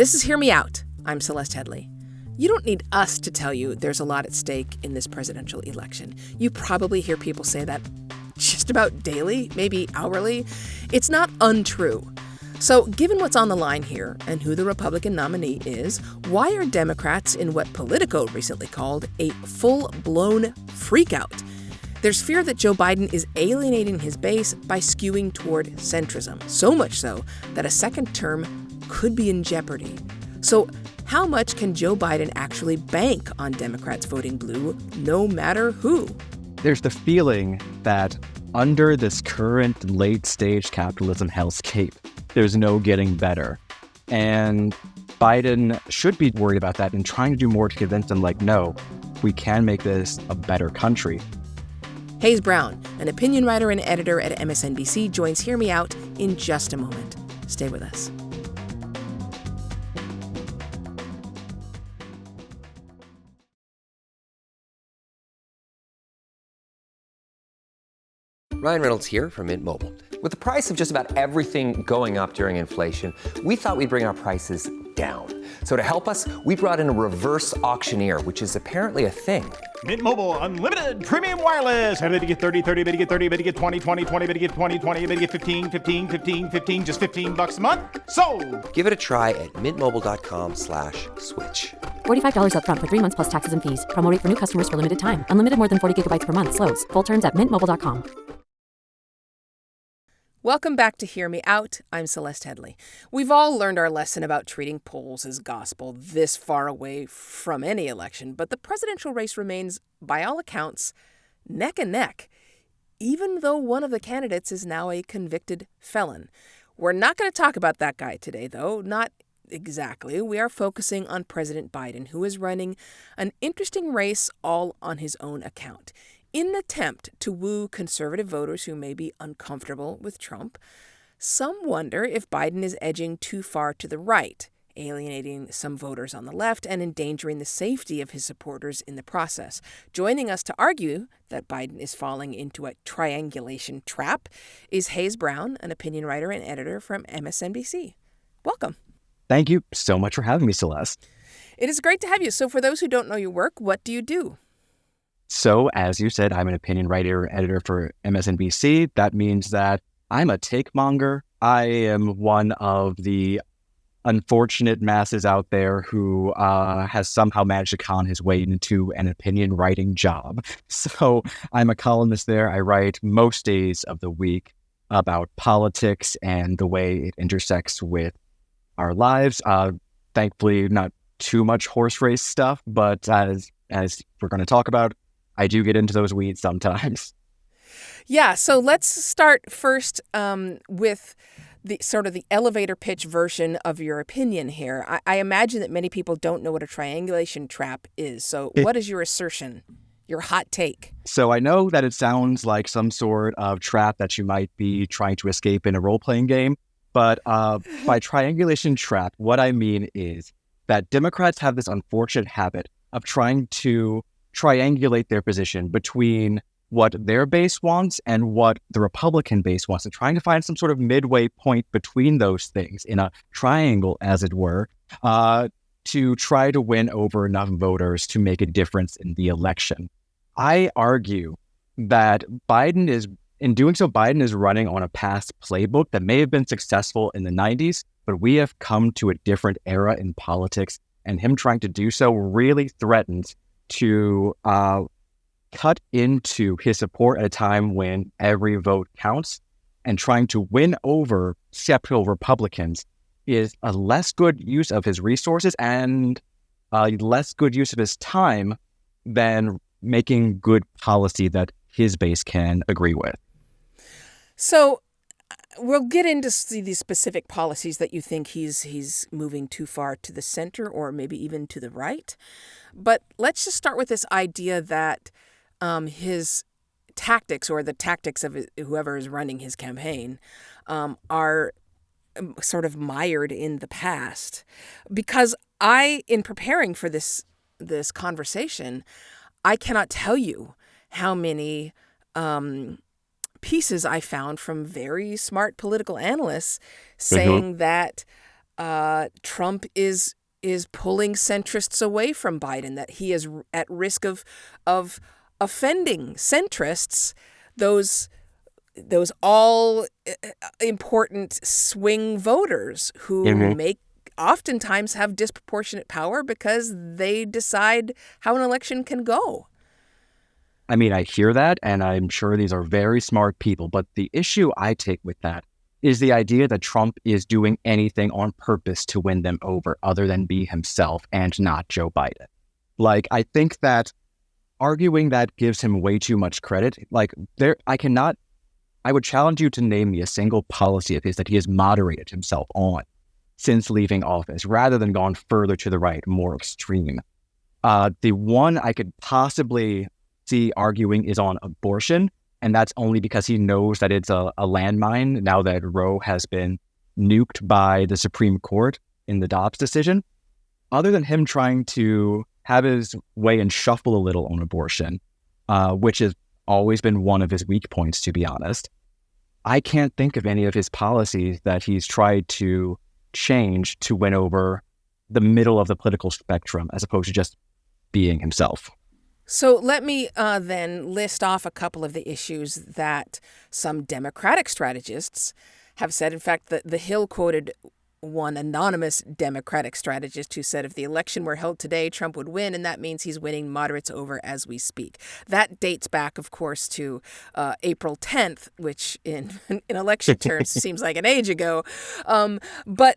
This is Hear Me Out. I'm Celeste Headley. You don't need us to tell you there's a lot at stake in this presidential election. You probably hear people say that just about daily, maybe hourly. It's not untrue. So given what's on the line here and who the Republican nominee is, why are Democrats in what Politico recently called a full-blown freakout? There's fear that Joe Biden is alienating his base by skewing toward centrism, so much so that a second term could be in jeopardy. So how much can Joe Biden actually bank on Democrats voting blue, no matter who? There's the feeling that under this current late-stage capitalism hellscape, there's no getting better. And Biden should be worried about that and trying to do more to convince them, like, no, we can make this a better country. Hayes Brown, an opinion writer and editor at MSNBC, joins Hear Me Out in just a moment. Stay with us. Ryan Reynolds here from Mint Mobile. With the price of just about everything going up during inflation, we thought we'd bring our prices down. So to help us, we brought in a reverse auctioneer, which is apparently a thing. Mint Mobile Unlimited Premium Wireless. How to get 30, 30, bit to get 30, bit to get 20, 20, 20, bit to get 20, 20, bit to get 15, 15, 15, 15, just $15 a month? Sold! Give it a try at mintmobile.com/switch. $45 up front for 3 months plus taxes and fees. Promo rate for new customers for limited time. Unlimited more than 40 gigabytes per month. Slows full terms at mintmobile.com. Welcome back to Hear Me Out. I'm Celeste Headley. We've all learned our lesson about treating polls as gospel this far away from any election, but the presidential race remains, by all accounts, neck and neck, even though one of the candidates is now a convicted felon. We're not going to talk about that guy today, though. Not exactly. We are focusing on President Biden, who is running an interesting race all on his own account. In an attempt to woo conservative voters who may be uncomfortable with Trump, some wonder if Biden is edging too far to the right, alienating some voters on the left and endangering the safety of his supporters in the process. Joining us to argue that Biden is falling into a triangulation trap is Hayes Brown, an opinion writer and editor from MSNBC. Welcome. Thank you so much for having me, Celeste. It is great to have you. So for those who don't know your work, what do you do? So, as you said, I'm an opinion writer and editor for MSNBC. That means that I'm a take monger. I am one of the unfortunate masses out there who has somehow managed to con his way into an opinion writing job. So I'm a columnist there. I write most days of the week about politics and the way it intersects with our lives. Thankfully, not too much horse race stuff, but as we're going to talk about, I do get into those weeds sometimes. Yeah, so let's start first with the sort of the elevator pitch version of your opinion here. I imagine that many people don't know what a triangulation trap is. So what is your assertion, your hot take? So I know that it sounds like some sort of trap that you might be trying to escape in a role-playing game. But by triangulation trap, what I mean is that Democrats have this unfortunate habit of trying to triangulate their position between what their base wants and what the Republican base wants, and trying to find some sort of midway point between those things in a triangle, as it were, to try to win over enough voters to make a difference in the election. I argue that Biden is running on a past playbook that may have been successful in the 90s, but we have come to a different era in politics, and him trying to do so really threatens to cut into his support at a time when every vote counts, and trying to win over skeptical Republicans is a less good use of his resources and a less good use of his time than making good policy that his base can agree with. So we'll get into the specific policies that you think he's moving too far to the center or maybe even to the right. But let's just start with this idea that his tactics, or the tactics of whoever is running his campaign, are sort of mired in the past. Because in preparing for this conversation, I cannot tell you how many pieces I found from very smart political analysts saying that Trump is pulling centrists away from Biden, that he is at risk of offending centrists, those all important swing voters who oftentimes have disproportionate power because they decide how an election can go. I mean, I hear that, and I'm sure these are very smart people, but the issue I take with that is the idea that Trump is doing anything on purpose to win them over other than be himself and not Joe Biden. Like, I think that arguing that gives him way too much credit. Like, I would challenge you to name me a single policy of his that he has moderated himself on since leaving office, rather than gone further to the right, more extreme. The one I could possibly see arguing is on abortion, and that's only because he knows that it's a landmine now that Roe has been nuked by the Supreme Court in the Dobbs decision. Other than him trying to have his way and shuffle a little on abortion, which has always been one of his weak points, to be honest, I can't think of any of his policies that he's tried to change to win over the middle of the political spectrum, as opposed to just being himself. So let me then list off a couple of the issues that some Democratic strategists have said. In fact, the Hill quoted one anonymous Democratic strategist who said if the election were held today, Trump would win, and that means he's winning moderates over as we speak. That dates back, of course, to April 10th, which in election terms seems like an age ago. But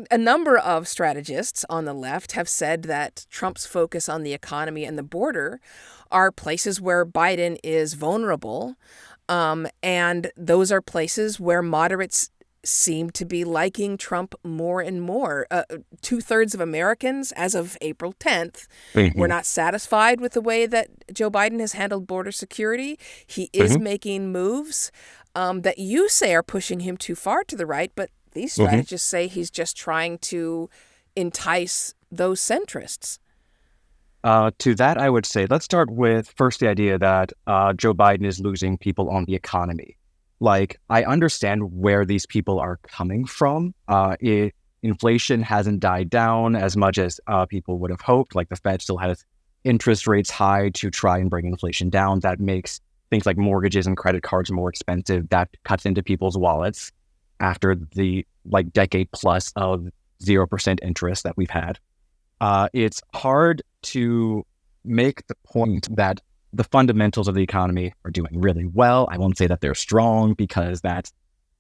a number of strategists on the left have said that Trump's focus on the economy and the border are places where Biden is vulnerable, and those are places where moderates seem to be liking Trump more and more. 2/3 of Americans, as of April 10th, were not satisfied with the way that Joe Biden has handled border security. He is making moves that you say are pushing him too far to the right, but these strategists say he's just trying to entice those centrists. To that, I would say, let's start with first the idea that Joe Biden is losing people on the economy. Like, I understand where these people are coming from. Inflation hasn't died down as much as people would have hoped. Like, the Fed still has interest rates high to try and bring inflation down. That makes things like mortgages and credit cards more expensive. That cuts into people's wallets after the decade plus of 0% interest that we've had. It's hard to make the point that the fundamentals of the economy are doing really well. I won't say that they're strong because that's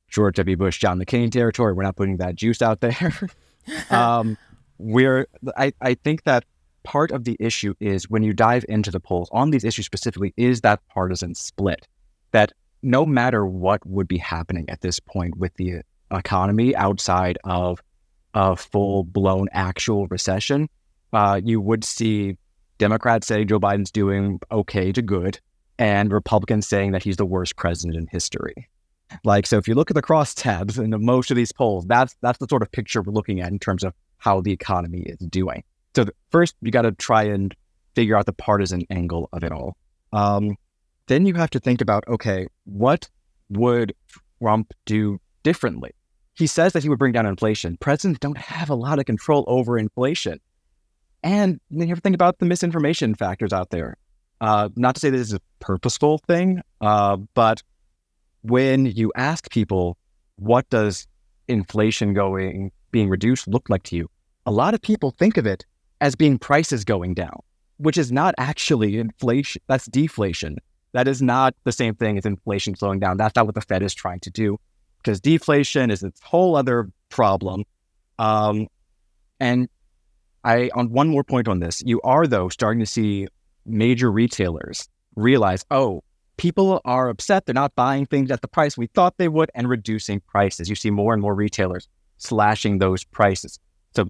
George W. Bush, John McCain territory. We're not putting that juice out there. I think that part of the issue is when you dive into the polls on these issues specifically is that partisan split, that no matter what would be happening at this point with the economy outside of a full-blown actual recession, you would see Democrats saying Joe Biden's doing okay to good, and Republicans saying that he's the worst president in history. So if you look at the crosstabs in most of these polls, that's the sort of picture we're looking at in terms of how the economy is doing. So first, you got to try and figure out the partisan angle of it all. Then you have to think about, okay, what would Trump do differently? He says that he would bring down inflation. Presidents don't have a lot of control over inflation. And you have to think about the misinformation factors out there. Not to say this is a purposeful thing, but when you ask people, what does inflation being reduced look like to you? A lot of people think of it as being prices going down, which is not actually inflation. That's deflation. That is not the same thing as inflation slowing down. That's not what the Fed is trying to do, because deflation is its whole other problem. And on one more point on this, you are, though, starting to see major retailers realize, people are upset. They're not buying things at the price we thought they would and reducing prices. You see more and more retailers slashing those prices. So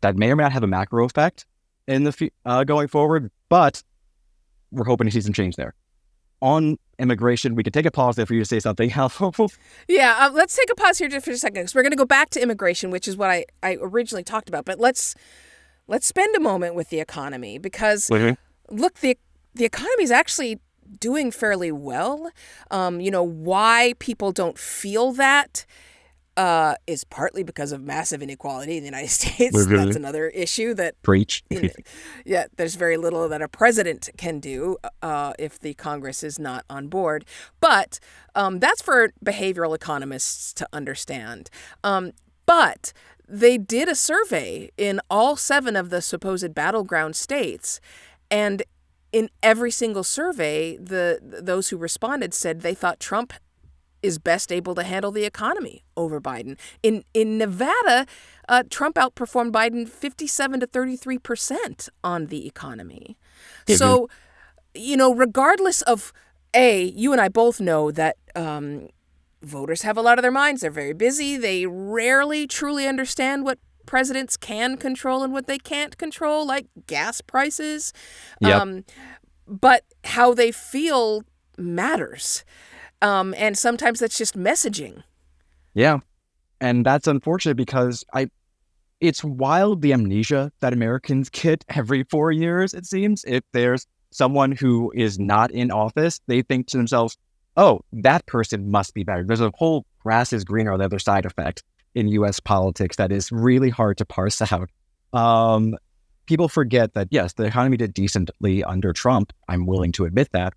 that may or may not have a macro effect in the going forward, but we're hoping to see some change there. On immigration, we could take a pause there for you to say something. Yeah, let's take a pause here just for a second, because we're going to go back to immigration, which is what I originally talked about. But let's spend a moment with the economy, because look, the economy is actually doing fairly well. Why people don't feel that is partly because of massive inequality in the United States. Mhm. That's another issue that, Preach. yeah, there's very little that a president can do if the Congress is not on board. But that's for behavioral economists to understand. But they did a survey in all 7 of the supposed battleground states, and in every single survey, those who responded said they thought Trump is best able to handle the economy over Biden. In Nevada, Trump outperformed Biden 57 to 33% on the economy. Mhm. So, regardless of, you and I both know that voters have a lot on their minds. They're very busy. They rarely truly understand what presidents can control and what they can't control, like gas prices. Yep. But how they feel matters. And sometimes that's just messaging. Yeah. And that's unfortunate because it's wild, the amnesia that Americans get every 4 years, it seems. If there's someone who is not in office, they think to themselves, oh, that person must be better. There's a whole grass is greener on the other side effect in U.S. politics that is really hard to parse out. People forget that, yes, the economy did decently under Trump. I'm willing to admit that.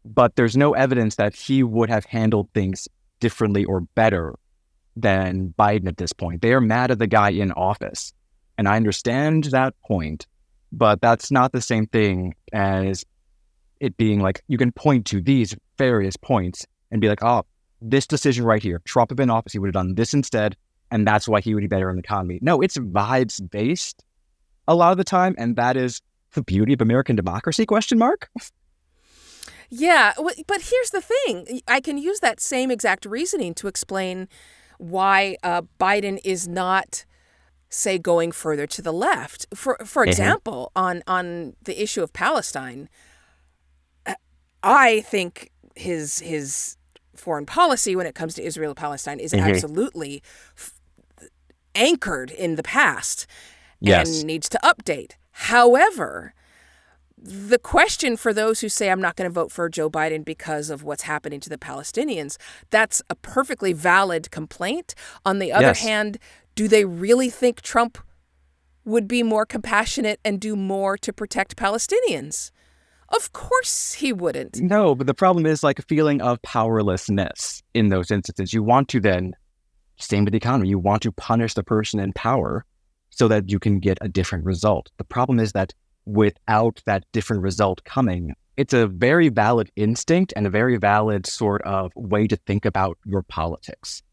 But there's no evidence that he would have handled things differently or better than Biden at this point. They are mad at the guy in office. And I understand that point, but that's not the same thing as it being like, you can point to these various points and be like, oh, this decision right here, Trump had been in office, he would have done this instead, and that's why he would be better in the economy. No, it's vibes-based a lot of the time, and that is the beauty of American democracy, ? Yeah, but here's the thing. I can use that same exact reasoning to explain why Biden is not, say, going further to the left. For example, on the issue of Palestine, I think his foreign policy when it comes to Israel and Palestine is absolutely anchored in the past and needs to update. However, the question for those who say I'm not going to vote for Joe Biden because of what's happening to the Palestinians, that's a perfectly valid complaint. On the other hand, do they really think Trump would be more compassionate and do more to protect Palestinians? Of course he wouldn't. No, but the problem is like a feeling of powerlessness in those instances. You want to then, same with the economy, you want to punish the person in power so that you can get a different result. The problem is that without that different result coming, it's a very valid instinct and a very valid sort of way to think about your politics.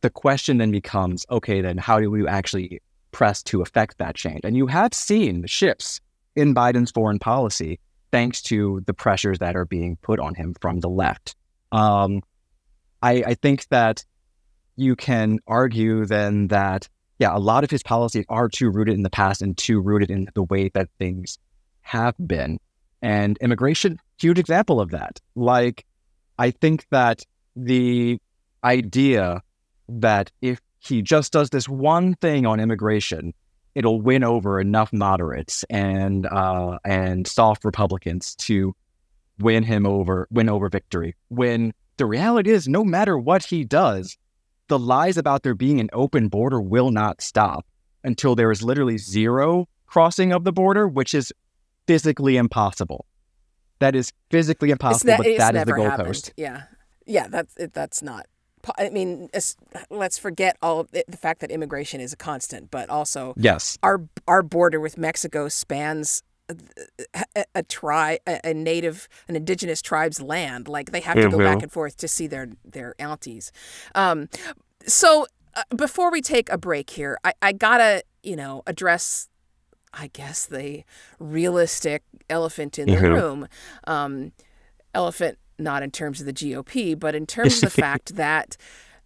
The question then becomes, okay, then how do we actually press to affect that change? And you have seen shifts in Biden's foreign policy thanks to the pressures that are being put on him from the left. I think that you can argue then that, yeah, a lot of his policies are too rooted in the past and too rooted in the way that things have been. And immigration, huge example of that. Like, I think that the idea that if he just does this one thing on immigration, it'll win over enough moderates and soft Republicans to win over victory. When the reality is, no matter what he does, the lies about there being an open border will not stop until there is literally zero crossing of the border, which is physically impossible. That is physically impossible, but that is the goalpost. Yeah, that's not. I mean, let's forget all of the fact that immigration is a constant, but also our border with Mexico spans an indigenous tribe's land. Like, they have to go back and forth to see their aunties. So before we take a break here, I gotta address, I guess, the realistic elephant in the room. Elephant not in terms of the GOP, but in terms of the fact that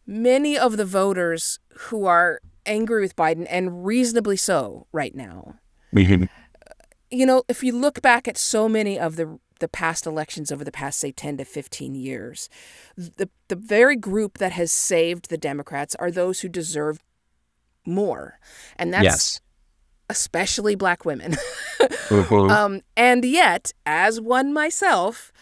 many of the voters who are angry with Biden, and reasonably so right now, if you look back at so many of the past elections over the past, say, 10 to 15 years, the very group that has saved the Democrats are those who deserve more. And that's especially Black women. And yet, as one myself,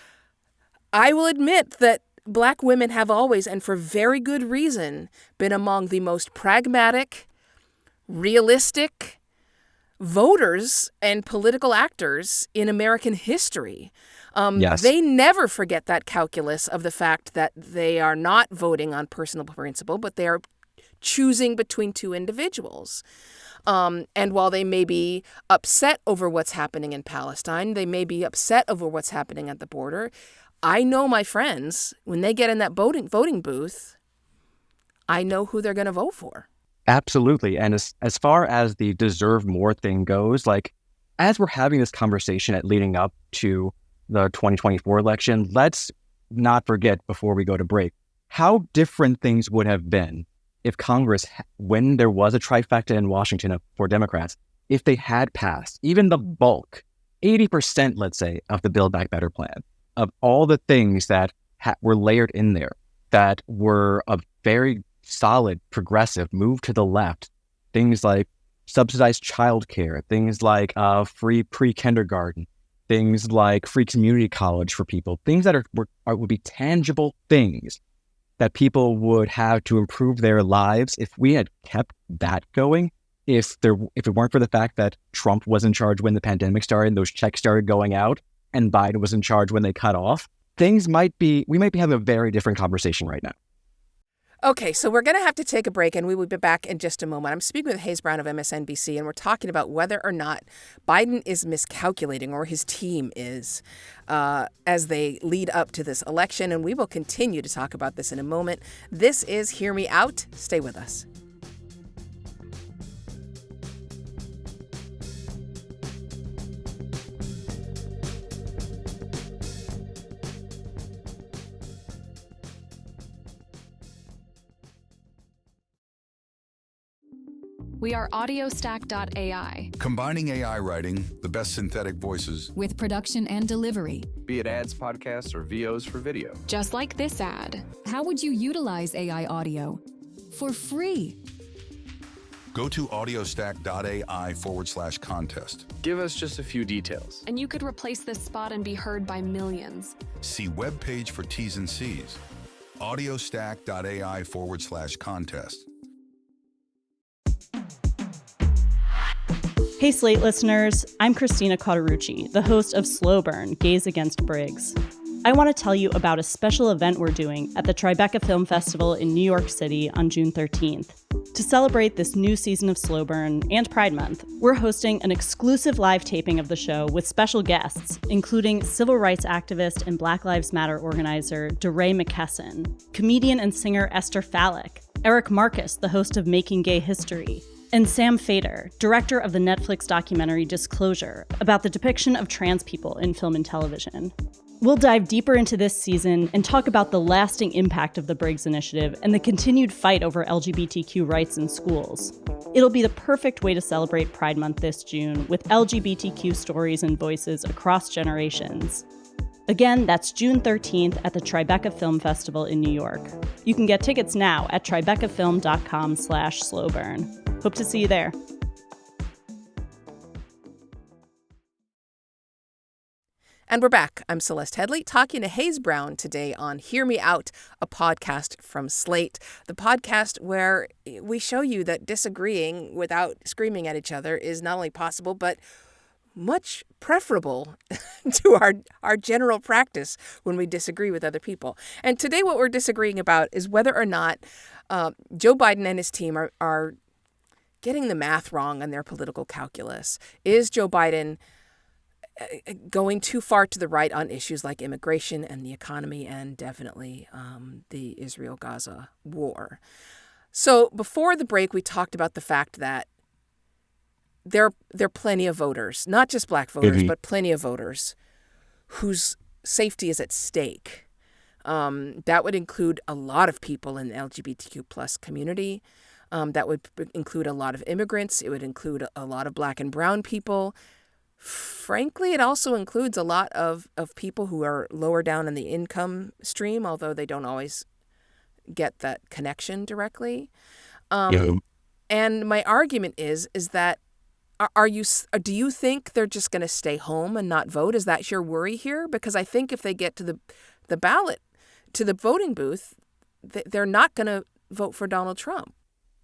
I will admit that Black women have always, and for very good reason, been among the most pragmatic, realistic voters and political actors in American history. Yes. They never forget that calculus of the fact that they are not voting on personal principle, but they are choosing between two individuals. And while they may be upset over what's happening in Palestine, they may be upset over what's happening at the border, I know my friends, when they get in that voting booth, I know who they're going to vote for. Absolutely. And as far as the deserve more thing goes, like as we're having this conversation leading up to the 2024 election, let's not forget before we go to break how different things would have been if Congress, when there was a trifecta in Washington for Democrats, if they had passed even the bulk, 80%, let's say, of the Build Back Better plan, of all the things that were layered in there that were a very solid, progressive move to the left, things like subsidized childcare, things like free pre-kindergarten, things like free community college for people, things that would be tangible things that people would have to improve their lives. If we had kept that going, if it weren't for the fact that Trump was in charge when the pandemic started and those checks started going out and Biden was in charge when they cut off, we might be having a very different conversation right now. Okay, so we're going to have to take a break, and we will be back in just a moment. I'm speaking with Hayes Brown of MSNBC, and we're talking about whether or not Biden is miscalculating, or his team is, as they lead up to this election. And we will continue to talk about this in a moment. This is Hear Me Out. Stay with us. We are audiostack.ai. Combining AI writing, the best synthetic voices, with production and delivery. Be it ads, podcasts, or VOs for video. Just like this ad. How would you utilize AI audio? For free. Go to audiostack.ai/contest. Give us just a few details. And you could replace this spot and be heard by millions. See webpage for T's and C's. audiostack.ai/contest. Hey Slate listeners, I'm Christina Cauterucci, the host of Slow Burn, Gaze Against Briggs. I want to tell you about a special event we're doing at the Tribeca Film Festival in New York City on June 13th. To celebrate this new season of Slow Burn and Pride Month, we're hosting an exclusive live taping of the show with special guests, including civil rights activist and Black Lives Matter organizer DeRay McKesson, comedian and singer Esther Fallick, Eric Marcus, the host of Making Gay History, and Sam Feder, director of the Netflix documentary Disclosure, about the depiction of trans people in film and television. We'll dive deeper into this season and talk about the lasting impact of the Briggs Initiative and the continued fight over LGBTQ rights in schools. It'll be the perfect way to celebrate Pride Month this June with LGBTQ stories and voices across generations. Again, that's June 13th at the Tribeca Film Festival in New York. You can get tickets now at tribecafilm.com/slowburn. Hope to see you there. And we're back. I'm Celeste Headley, talking to Hayes Brown today on Hear Me Out, a podcast from Slate, the podcast where we show you that disagreeing without screaming at each other is not only possible, but much preferable to our general practice when we disagree with other people. And today what we're disagreeing about is whether or not Joe Biden and his team are getting the math wrong on their political calculus. Is Joe Biden going too far to the right on issues like immigration and the economy and definitely the Israel-Gaza war? So before the break, we talked about the fact that there are plenty of voters, not just black voters, but plenty of voters whose safety is at stake. That would include a lot of people in the LGBTQ plus community. That would include a lot of immigrants. It would include a lot of black and brown people. Frankly, it also includes a lot of people who are lower down in the income stream, although they don't always get that connection directly. And my argument is that do you think they're just going to stay home and not vote? Is that your worry here? Because I think if they get to the ballot to the voting booth, they're not going to vote for Donald Trump.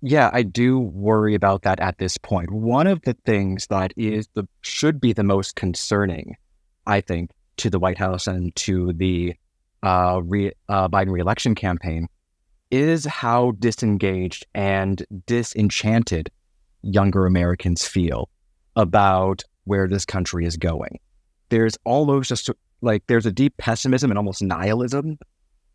Yeah, I do worry about that at this point. One of the things that should be the most concerning, I think, to the White House and to the Biden reelection campaign is how disengaged and disenchanted younger Americans feel about where this country is going. There's almost just there's a deep pessimism and almost nihilism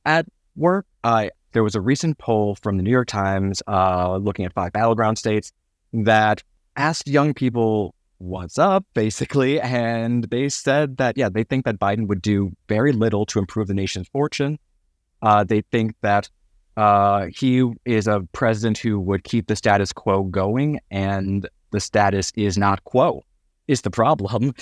at work. There was a recent poll from the New York Times looking at 5 battleground states that asked young people what's up, basically, and they said that, they think that Biden would do very little to improve the nation's fortune. They think that he is a president who would keep the status quo going, and the status is not quo, is the problem.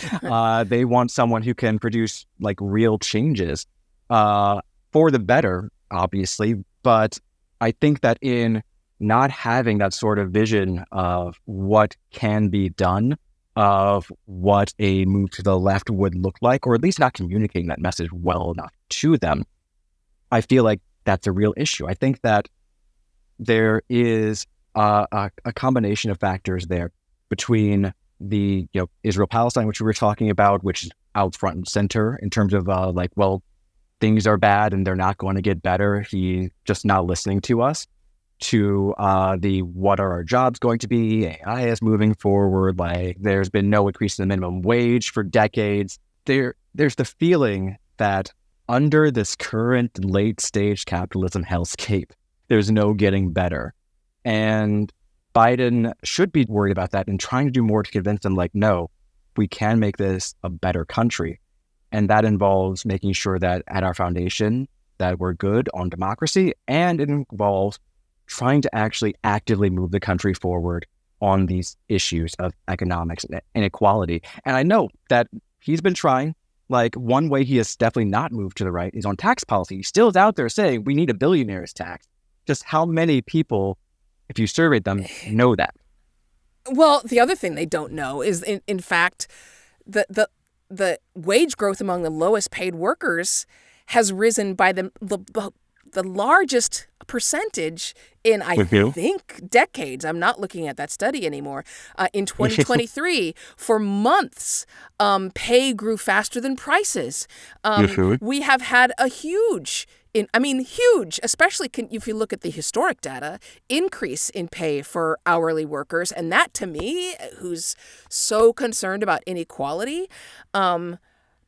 They want someone who can produce real changes for the better, obviously. But I think that in not having that sort of vision of what can be done, of what a move to the left would look like, or at least not communicating that message well enough to them, I feel like that's a real issue. I think that there is a combination of factors there between the Israel-Palestine, which we were talking about, which is out front and center in terms of things are bad and they're not going to get better. He's just not listening to us. To the what are our jobs going to be? AI is moving forward. There's been no increase in the minimum wage for decades. There's the feeling that under this current late stage capitalism hellscape, there's no getting better. And Biden should be worried about that and trying to do more to convince them no, we can make this a better country. And that involves making sure that at our foundation that we're good on democracy, and it involves trying to actually actively move the country forward on these issues of economics and inequality. And I know that he's been trying. One way he has definitely not moved to the right is on tax policy. He still is out there saying we need a billionaire's tax. Just how many people, if you surveyed them, know that? Well, the other thing they don't know is, in fact, the wage growth among the lowest paid workers has risen by the largest percentage in, I think, decades. I'm not looking at that study anymore. In 2023, for months, pay grew faster than prices. We have had a huge, especially if you look at the historic data, increase in pay for hourly workers. And that, to me, who's so concerned about inequality,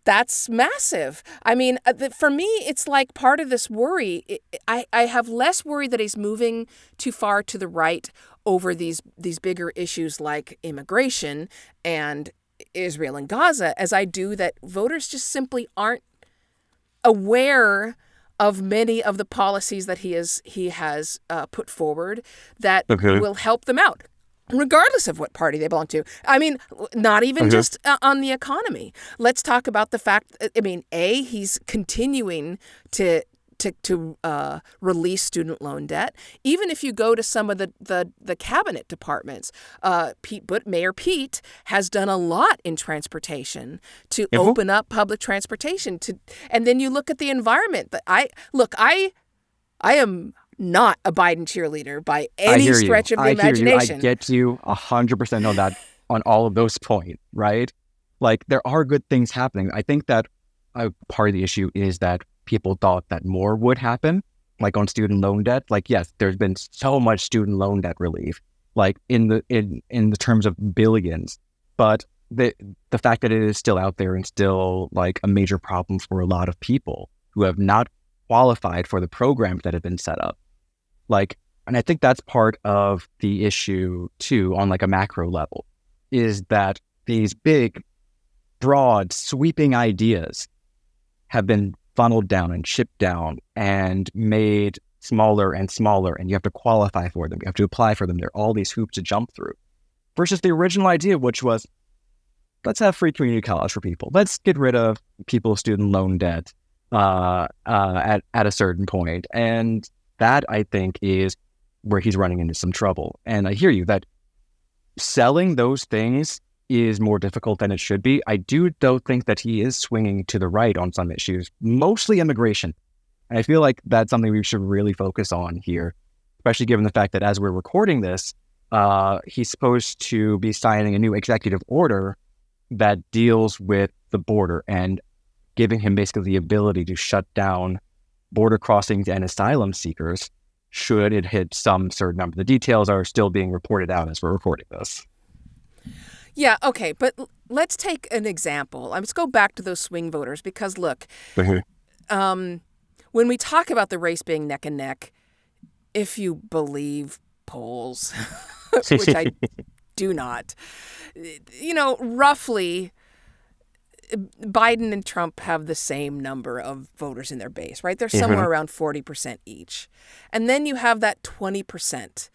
that's massive. For me, it's part of this worry. I have less worry that he's moving too far to the right over these bigger issues like immigration and Israel and Gaza, as I do that voters just simply aren't aware of many of the policies that he has put forward that will help them out, regardless of what party they belong to. Not even just on the economy. Let's talk about the fact, he's continuing to release student loan debt. Even if you go to some of the cabinet departments, Mayor Pete has done a lot in transportation to open up public transportation. And then you look at the environment. I am not a Biden cheerleader by any stretch of the imagination. I get you 100% on that, on all of those points, right? There are good things happening. I think that part of the issue is that people thought that more would happen, on student loan debt. Yes, there's been so much student loan debt relief, in the terms of billions, but the fact that it is still out there and still a major problem for a lot of people who have not qualified for the programs that have been set up. And I think that's part of the issue too, on a macro level, is that these big, broad, sweeping ideas have been funneled down and shipped down and made smaller and smaller, and you have to qualify for them. You have to apply for them. There are all these hoops to jump through. Versus the original idea, which was, let's have free community college for people. Let's get rid of people's student loan debt at a certain point. And that, I think, is where he's running into some trouble. And I hear you that selling those things is more difficult than it should be. I do, though, think that he is swinging to the right on some issues, mostly immigration. And I feel like that's something we should really focus on here, especially given the fact that as we're recording this, he's supposed to be signing a new executive order that deals with the border and giving him basically the ability to shut down border crossings and asylum seekers should it hit some certain number. The details are still being reported out as we're recording this. Yeah, okay, but let's take an example. Let's go back to those swing voters because, look, when we talk about the race being neck and neck, if you believe polls, which I do not, roughly Biden and Trump have the same number of voters in their base, right? They're somewhere around 40% each. And then you have that 20%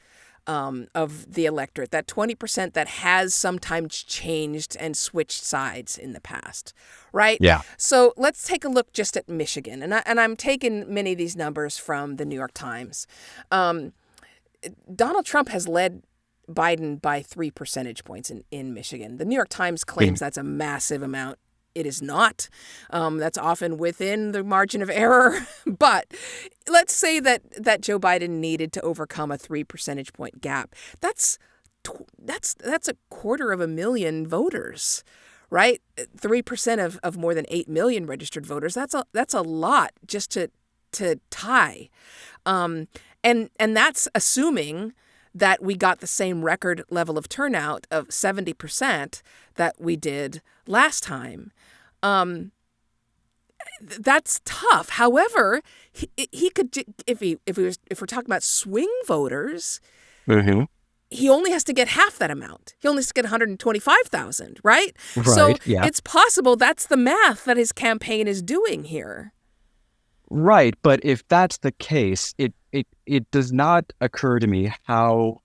of the electorate, that 20% that has sometimes changed and switched sides in the past, right? Yeah. So let's take a look just at Michigan. And I'm taking many of these numbers from the New York Times. Donald Trump has led Biden by 3 percentage points in Michigan. The New York Times claims that's a massive amount. It is not. That's often within the margin of error. But let's say that Joe Biden needed to overcome a 3 percentage point gap. That's 250,000 voters, right? 3% of more than 8 million registered voters. That's a lot just to tie. And that's assuming that we got the same record level of turnout of 70% that we did last time. That's tough. However, he could, if we're talking about swing voters, he only has to get half that amount. He only has to get 125,000, right? So it's possible that's the math that his campaign is doing here. Right, but if that's the case, it does not occur to me how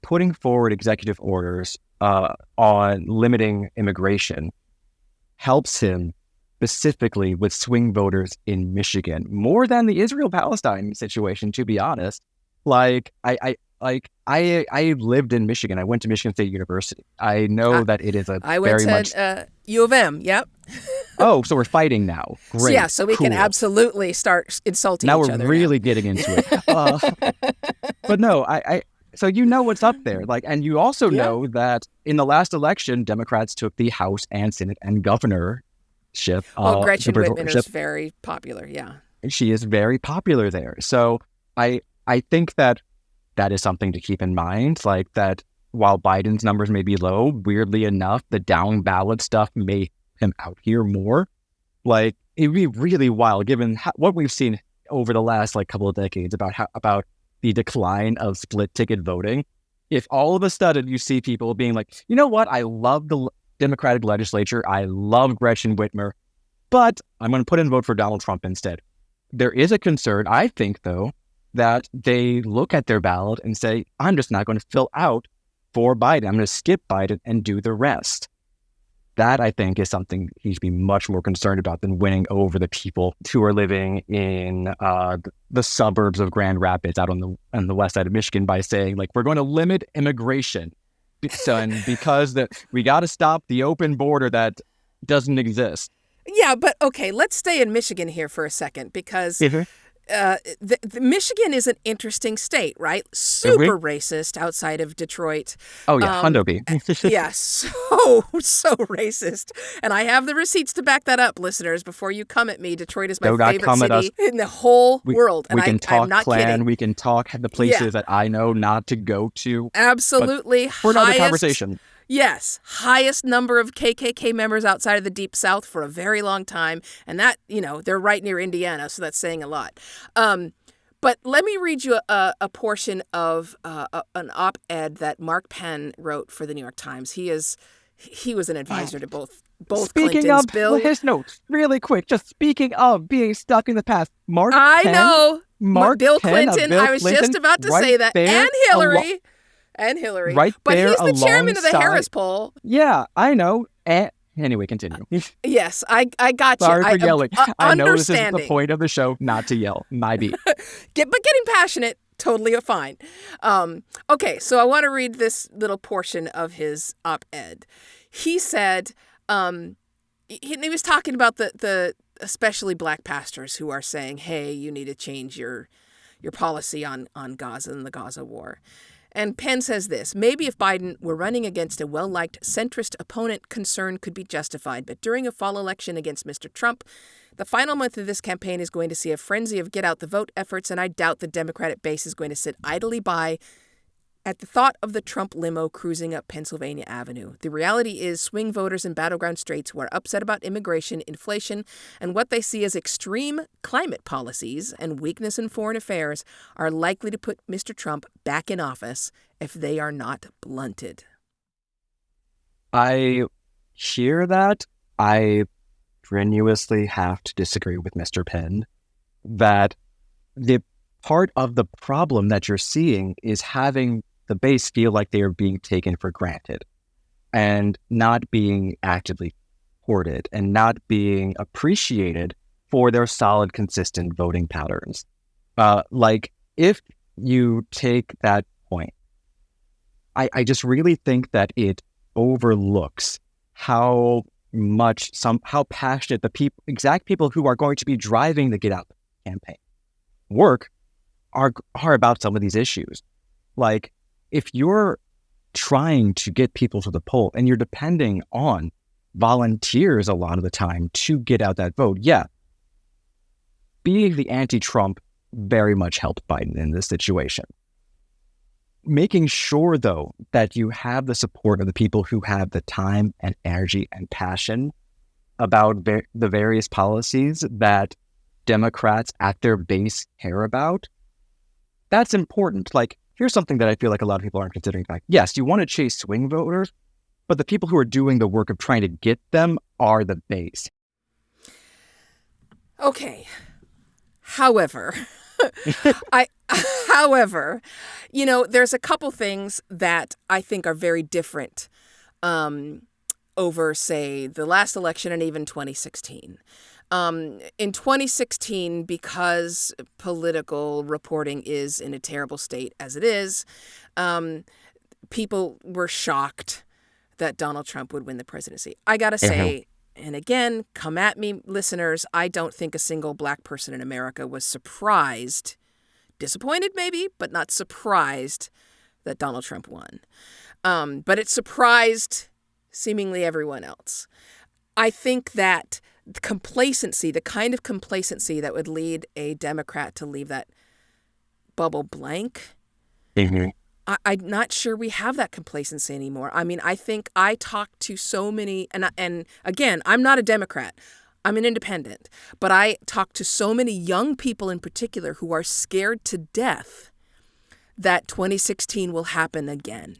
putting forward executive orders on limiting immigration helps him specifically with swing voters in Michigan more than the Israel-Palestine situation, to be honest. Like I lived in Michigan. I went to Michigan State University. I know that it is I went to U of M. Yep. Oh, so we're fighting now. Great. So we can absolutely start insulting each other. Now we're really getting into it. But no, so you know what's up there. And you also know that in the last election, Democrats took the House and Senate and governorship. Well, Gretchen Whitmer is very popular. Yeah. She is very popular there. So I think that is something to keep in mind. Like that while Biden's numbers may be low, weirdly enough, the down ballot stuff may him out here more. Like it'd be really wild given what we've seen over the last couple of decades about the decline of split ticket voting. If all of a sudden you see people being like, you know what, I love the Democratic legislature, I love Gretchen Whitmer, but I'm going to put in a vote for Donald Trump instead. There is a concern, I think, though, that they look at their ballot and say, I'm just not going to fill out for Biden. I'm going to skip Biden and do the rest. That, I think, is something he should be much more concerned about than winning over the people who are living in the suburbs of Grand Rapids out on the west side of Michigan by saying, we're going to limit immigration. And because we got to stop the open border that doesn't exist. Yeah, but okay, let's stay in Michigan here for a second because the Michigan is an interesting state, right? Super racist outside of Detroit. Oh, yeah, Hundo B. Yeah, so racist. And I have the receipts to back that up, listeners. Before you come at me, Detroit is my favorite city in the whole world. And we can talk I'm not Klan, kidding. We can talk the places that I know not to go to. Absolutely. For another conversation. Yes, highest number of KKK members outside of the Deep South for a very long time. And that, they're right near Indiana, so that's saying a lot. But let me read you a portion of an op-ed that Mark Penn wrote for the New York Times. He was an advisor to both speaking Clintons. Of, Bill, his notes, really quick, just speaking of being stuck in the past. Bill Clinton, I was just about to say that. And Hillary. Right but there, he's the chairman of the Harris poll. Yeah, I know. Anyway, continue. Yes, I got you. Sorry for yelling. I know this isn't the Understanding. point of the show, not to yell. My beat. But getting passionate, totally fine. Okay, so I want to read this little portion of his op-ed. He said, he was talking about the especially black pastors who are saying, hey, you need to change your policy on Gaza and the Gaza war. And Penn says this: maybe if Biden were running against a well-liked centrist opponent, concern could be justified. But during a fall election against Mr. Trump, the final month of this campaign is going to see a frenzy of get-out-the-vote efforts, and I doubt the Democratic base is going to sit idly by at the thought of the Trump limo cruising up Pennsylvania Avenue. The reality is swing voters in battleground states who are upset about immigration, inflation, and what they see as extreme climate policies and weakness in foreign affairs are likely to put Mr. Trump back in office if they are not blunted. I hear that. I strenuously have to disagree with Mr. Penn that the part of the problem that you're seeing is having the base feel like they are being taken for granted and not being actively courted and not being appreciated for their solid, consistent voting patterns. Like, if you take that point, I just really think that it overlooks how passionate the exact people who are going to be driving the Get Out campaign work are about some of these issues. Like, if you're trying to get people to the poll and you're depending on volunteers a lot of the time to get out that vote, yeah, being the anti-Trump very much helped Biden in this situation. Making sure, though, that you have the support of the people who have the time and energy and passion about the various policies that Democrats at their base care about, that's important. Like, here's something that I feel like a lot of people aren't considering. Like, yes, you want to chase swing voters, but the people who are doing the work of trying to get them are the base. Okay. However, there's a couple things that I think are very different over, say, the last election and even 2016. In 2016, because political reporting is in a terrible state as it is, people were shocked that Donald Trump would win the presidency. I got to say, and again, come at me, listeners, I don't think a single black person in America was surprised, disappointed maybe, but not surprised that Donald Trump won. But it surprised seemingly everyone else. I think that complacency, the kind of complacency that would lead a Democrat to leave that bubble blank, I'm not sure we have that complacency anymore. I mean, I think I talk to so many, and again, I'm not a Democrat. I'm an independent. But I talk to so many young people in particular who are scared to death that 2016 will happen again.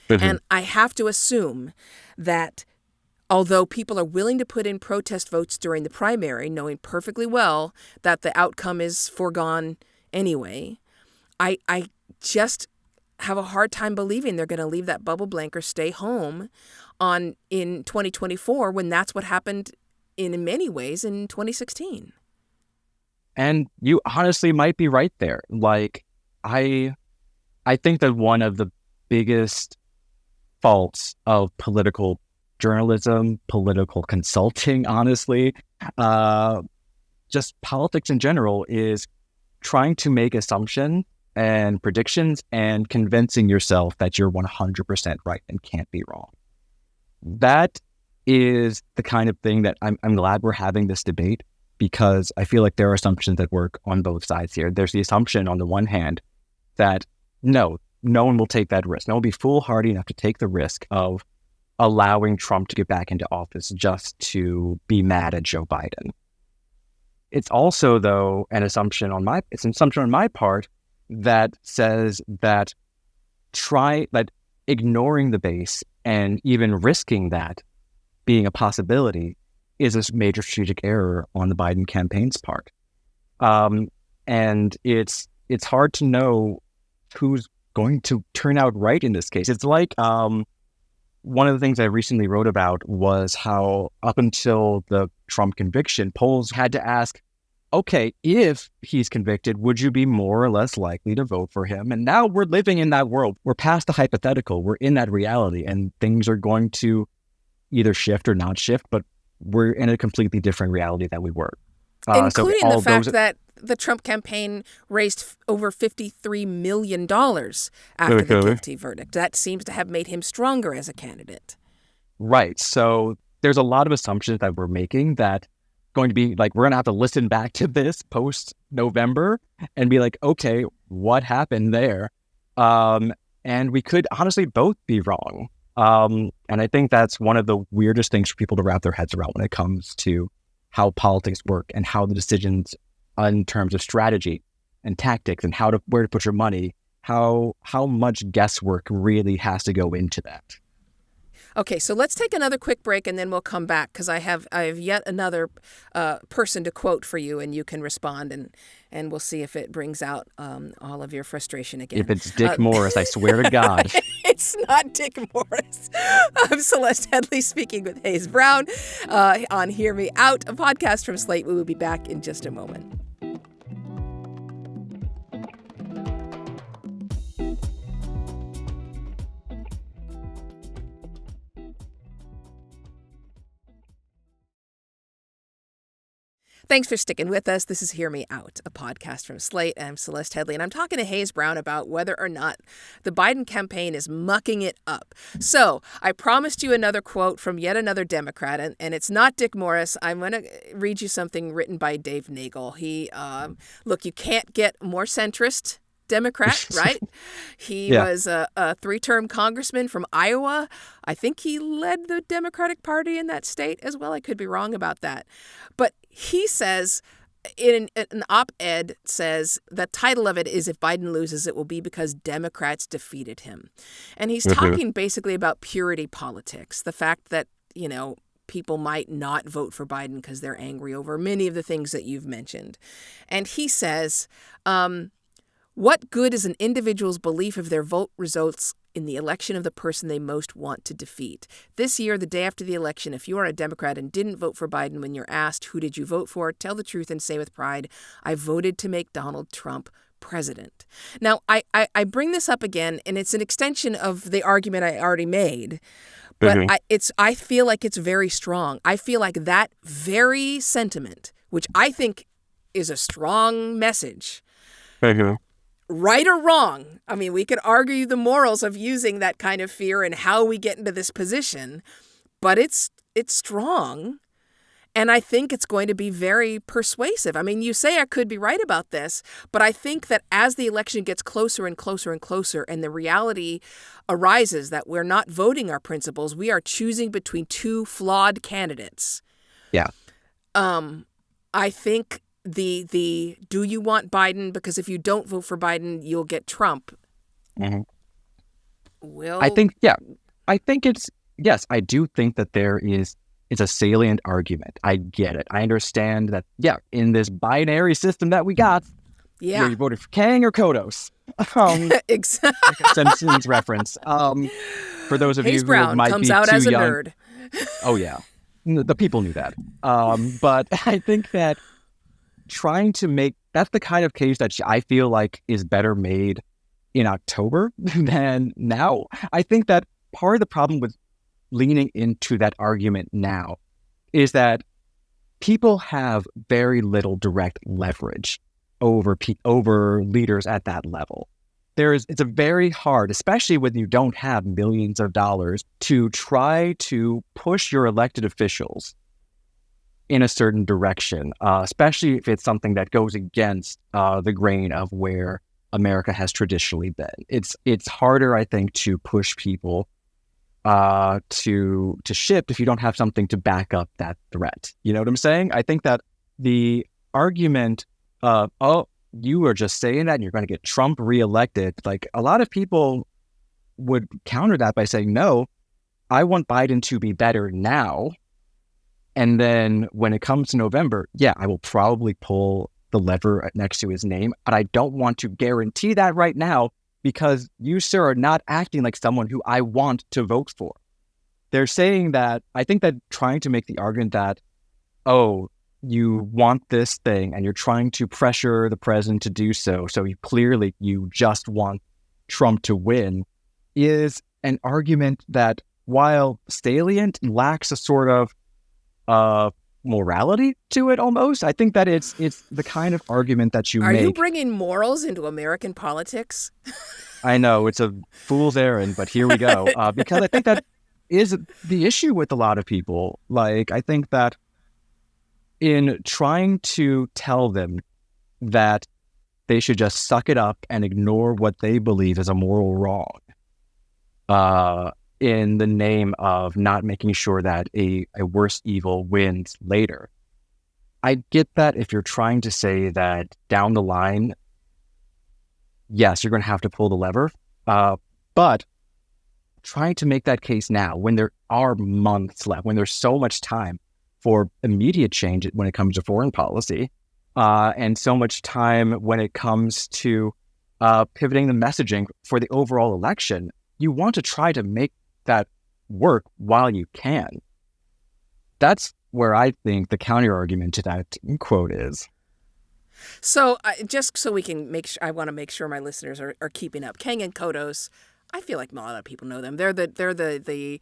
And I have to assume that although people are willing to put in protest votes during the primary, knowing perfectly well that the outcome is foregone anyway, I just have a hard time believing they're going to leave that bubble blank or stay home in 2024 when that's what happened in many ways in 2016. And you honestly might be right there. Like, I think that one of the biggest faults of political journalism, political consulting, honestly, just politics in general, is trying to make assumptions and predictions and convincing yourself that you're 100% right and can't be wrong. That is the kind of thing that I'm glad we're having this debate, because I feel like there are assumptions that work on both sides here. There's the assumption on the one hand that no one will take that risk. No one will be foolhardy enough to take the risk of allowing Trump to get back into office just to be mad at Joe Biden. It's also, though, an assumption on my part that says that ignoring the base and even risking that being a possibility is a major strategic error on the Biden campaign's part. And it's hard to know who's going to turn out right in this case. It's like one of the things I recently wrote about was how up until the Trump conviction, polls had to ask, okay, if he's convicted, would you be more or less likely to vote for him? And now we're living in that world. We're past the hypothetical. We're in that reality, and things are going to either shift or not shift, but we're in a completely different reality than we were. Including the fact that the Trump campaign raised over $53 million after the guilty verdict. That seems to have made him stronger as a candidate. Right. So there's a lot of assumptions that we're making that going to be like, we're going to have to listen back to this post-November and be like, okay, what happened there? And we could honestly both be wrong. And I think that's one of the weirdest things for people to wrap their heads around when it comes to how politics work and how the decisions in terms of strategy and tactics and where to put your money, how much guesswork really has to go into that. Okay, so let's take another quick break and then we'll come back because I have yet another person to quote for you and you can respond and we'll see if it brings out all of your frustration again. If it's Dick Morris, I swear to God. It's not Dick Morris. I'm Celeste Headley speaking with Hayes Brown on Hear Me Out, a podcast from Slate. We will be back in just a moment. Thanks for sticking with us. This is Hear Me Out, a podcast from Slate. I'm Celeste Headley, and I'm talking to Hayes Brown about whether or not the Biden campaign is mucking it up. So I promised you another quote from yet another Democrat, and it's not Dick Morris. I'm going to read you something written by Dave Nagel. Look, you can't get more centrist Democrat, right? He was a three-term congressman from Iowa. I think he led the Democratic Party in that state as well. I could be wrong about that. But he says, in an op-ed, says the title of it is "If Biden Loses, It Will Be Because Democrats Defeated Him." And he's talking basically about purity politics, the fact that, people might not vote for Biden because they're angry over many of the things that you've mentioned. And he says, what good is an individual's belief if their vote results in the election of the person they most want to defeat? This year, the day after the election, if you are a Democrat and didn't vote for Biden when you're asked, who did you vote for? Tell the truth and say with pride, I voted to make Donald Trump president. Now, I bring this up again, and it's an extension of the argument I already made. But I feel like it's very strong. I feel like that very sentiment, which I think is a strong message, right or wrong. I mean, we could argue the morals of using that kind of fear and how we get into this position, but it's strong. And I think it's going to be very persuasive. I mean, you say I could be right about this, but I think that as the election gets closer and closer and closer, and the reality arises that we're not voting our principles, we are choosing between two flawed candidates. Yeah. I think the do you want Biden? Because if you don't vote for Biden, you'll get Trump. Mm-hmm. Well, I think I do think that it's a salient argument. I get it. I understand that, in this binary system that we got, you voted for Kang or Kodos. Exactly. Simpsons reference. For those of Hayes you Brown who might comes be out too as a young. nerd. Oh, yeah. The people knew that. But I think that trying to that's the kind of case that I feel like is better made in October than now. I think that part of the problem with leaning into that argument now is that people have very little direct leverage over leaders at that level. It's a very hard, especially when you don't have millions of dollars, to try to push your elected officials in a certain direction, especially if it's something that goes against the grain of where America has traditionally been. It's harder, I think, to push people to shift if you don't have something to back up that threat. You know what I'm saying? I think that the argument of, you are just saying that and you're going to get Trump reelected, like a lot of people would counter that by saying, no, I want Biden to be better now. And then when it comes to November, I will probably pull the lever next to his name, but I don't want to guarantee that right now because you, sir, are not acting like someone who I want to vote for. They're saying that, I think that trying to make the argument that, you want this thing and you're trying to pressure the president to do so, so you just want Trump to win, is an argument that, while salient, lacks a sort of morality to it almost. I think that it's the kind of argument that you Are make. you bringing morals into American politics? I know it's a fool's errand, but here we go. Because I think that is the issue with a lot of people. Like, I think that in trying to tell them that they should just suck it up and ignore what they believe is a moral wrong, in the name of not making sure that a worse evil wins later. I get that if you're trying to say that down the line, yes, you're going to have to pull the lever, but trying to make that case now when there are months left, when there's so much time for immediate change when it comes to foreign policy, and so much time when it comes to pivoting the messaging for the overall election, you want to try to make that work while you can. That's where I think the counter argument to that quote is. So just so we can make sure, I want to make sure my listeners are keeping up. Kang and Kodos, I feel like a lot of people know them. They're the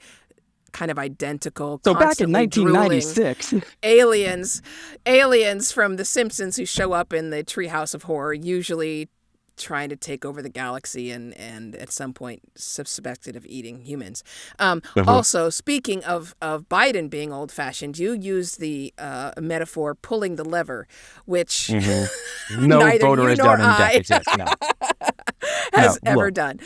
kind of identical, so back in constantly 1996, aliens from The Simpsons who show up in the Treehouse of Horror, usually trying to take over the galaxy and at some point suspected of eating humans. Also, speaking of Biden being old-fashioned, you used the metaphor pulling the lever, which no neither voter you has nor done in I decades. No. has No, ever look. done.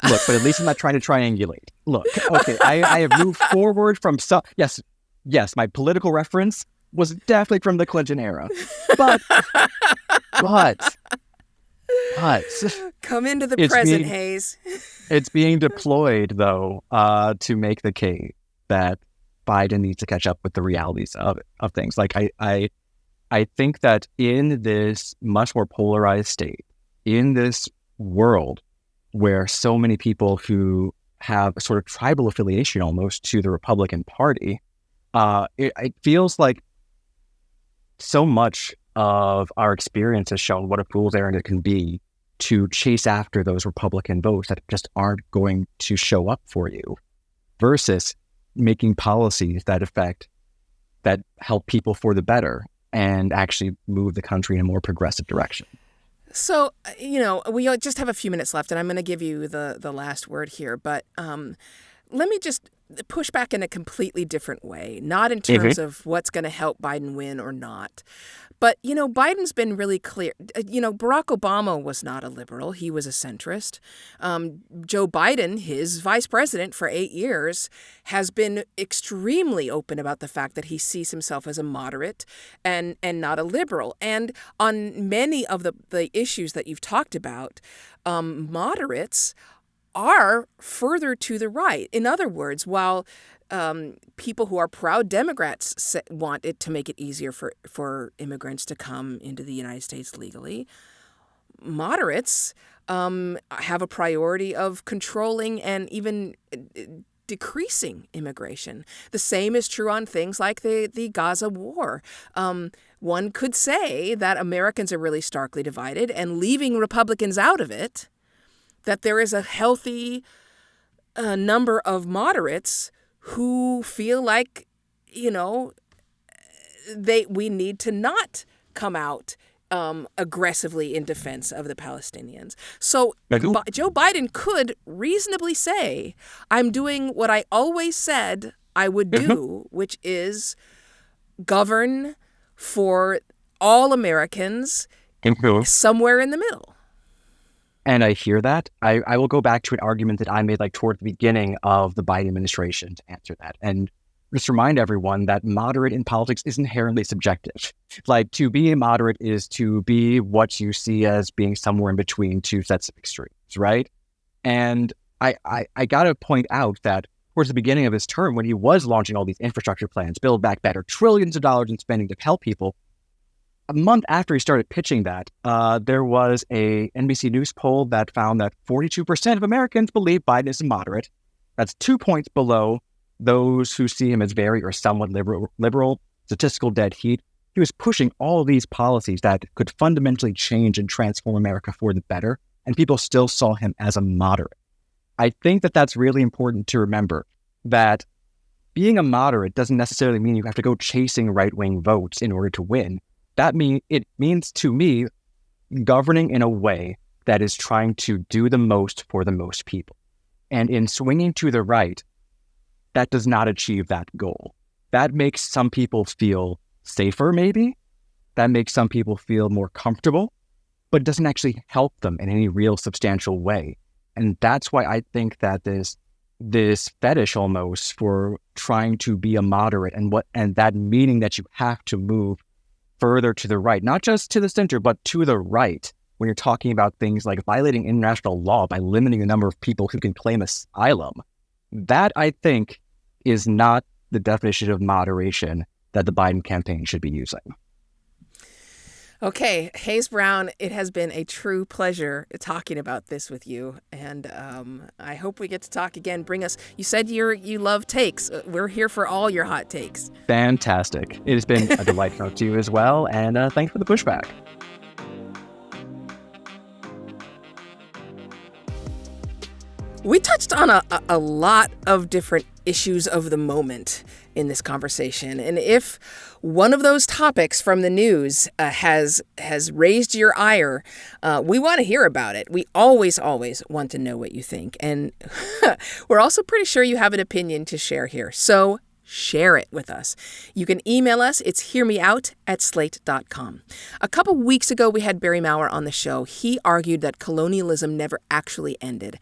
Look, but at least I'm not trying to triangulate. Look, okay, I have moved forward from yes, my political reference was definitely from the Clinton era, but Come into the It's present, being- Hayes. it's being deployed though to make the case that Biden needs to catch up with the realities of things. Like I think that in this much more polarized state, in this world where so many people who have a sort of tribal affiliation almost to the Republican Party, it feels like so much of our experience has shown what a fool's errand it can be to chase after those Republican votes that just aren't going to show up for you, versus making policies that help people for the better and actually move the country in a more progressive direction. So, we just have a few minutes left, and I'm going to give you the last word here. But let me just push back in a completely different way, not in terms of what's going to help Biden win or not. But, Biden's been really clear. Barack Obama was not a liberal. He was a centrist. Joe Biden, his vice president for 8 years, has been extremely open about the fact that he sees himself as a moderate and not a liberal. And on many of the issues that you've talked about, moderates are further to the right. In other words, while people who are proud Democrats want it to make it easier for immigrants to come into the United States legally, moderates have a priority of controlling and even decreasing immigration. The same is true on things like the Gaza war. One could say that Americans are really starkly divided, and leaving Republicans out of it, that there is a healthy number of moderates who feel like, we need to not come out aggressively in defense of the Palestinians. So Joe Biden could reasonably say, I'm doing what I always said I would do, which is govern for all Americans somewhere in the middle. And I hear that. I will go back to an argument that I made toward the beginning of the Biden administration to answer that. And just remind everyone that moderate in politics is inherently subjective. To be a moderate is to be what you see as being somewhere in between two sets of extremes, right? And I got to point out that towards the beginning of his term, when he was launching all these infrastructure plans, Build Back Better, trillions of dollars in spending to help people, a month after he started pitching that, there was a NBC News poll that found that 42% of Americans believe Biden is a moderate. That's 2 points below those who see him as very or somewhat liberal, statistical dead heat. He was pushing all of these policies that could fundamentally change and transform America for the better, and people still saw him as a moderate. I think that that's really important to remember, that being a moderate doesn't necessarily mean you have to go chasing right-wing votes in order to win. It means to me governing in a way that is trying to do the most for the most people. And in swinging to the right, that does not achieve that goal. That makes some people feel safer, maybe. That makes some people feel more comfortable, but it doesn't actually help them in any real substantial way. And that's why I think that this fetish almost for trying to be a moderate and that meaning that you have to move further to the right, not just to the center, but to the right, when you're talking about things like violating international law by limiting the number of people who can claim asylum. That, I think, is not the definition of moderation that the Biden campaign should be using. Okay, Hayes Brown, it has been a true pleasure talking about this with you, and I hope we get to talk again. You said you love takes. We're here for all your hot takes. Fantastic. It has been a delight to talk to you as well, and thanks for the pushback. We touched on a lot of different issues of the moment in this conversation. And if one of those topics from the news has raised your ire, we want to hear about it. We always want to know what you think. And we're also pretty sure you have an opinion to share here. So share it with us. You can email us. It's hearmeout@slate.com. A couple weeks ago, we had Barry Maura on the show. He argued that colonialism never actually ended.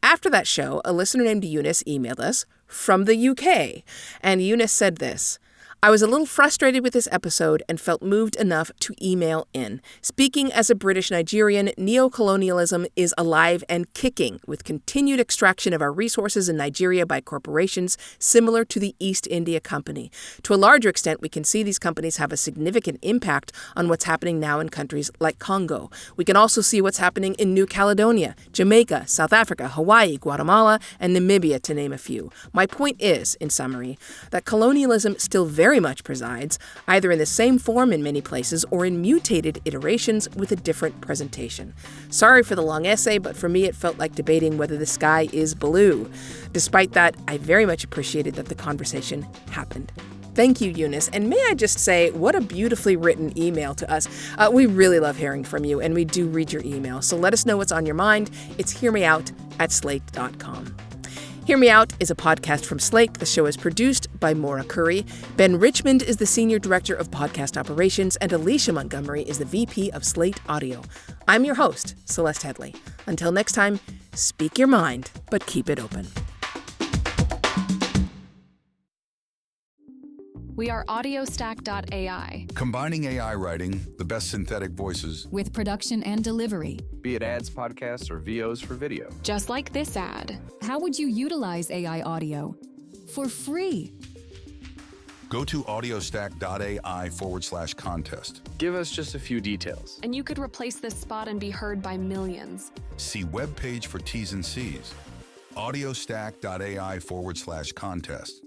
After that show, a listener named Eunice emailed us from the UK. And Eunice said this: I was a little frustrated with this episode and felt moved enough to email in. Speaking as a British Nigerian, neocolonialism is alive and kicking, with continued extraction of our resources in Nigeria by corporations similar to the East India Company. To a larger extent, we can see these companies have a significant impact on what's happening now in countries like Congo. We can also see what's happening in New Caledonia, Jamaica, South Africa, Hawaii, Guatemala, and Namibia, to name a few. My point is, in summary, that colonialism still very much presides, either in the same form in many places or in mutated iterations with a different presentation. Sorry for the long essay, but for me it felt like debating whether the sky is blue. Despite that, I very much appreciated that the conversation happened. Thank you, Eunice. And may I just say, what a beautifully written email to us. We really love hearing from you, and we do read your email. So let us know what's on your mind. It's hearmeout@slate.com. Hear Me Out is a podcast from Slate. The show is produced by Maura Currie. Ben Richmond is the Senior Director of Podcast Operations, and Alicia Montgomery is the VP of Slate Audio. I'm your host, Celeste Headley. Until next time, speak your mind, but keep it open. We are audiostack.ai. Combining AI writing, the best synthetic voices, with production and delivery. Be it ads, podcasts, or VOs for video. Just like this ad. How would you utilize AI audio? For free. Go to audiostack.ai/contest. Give us just a few details. And you could replace this spot and be heard by millions. See webpage for T's and C's. audiostack.ai/contest.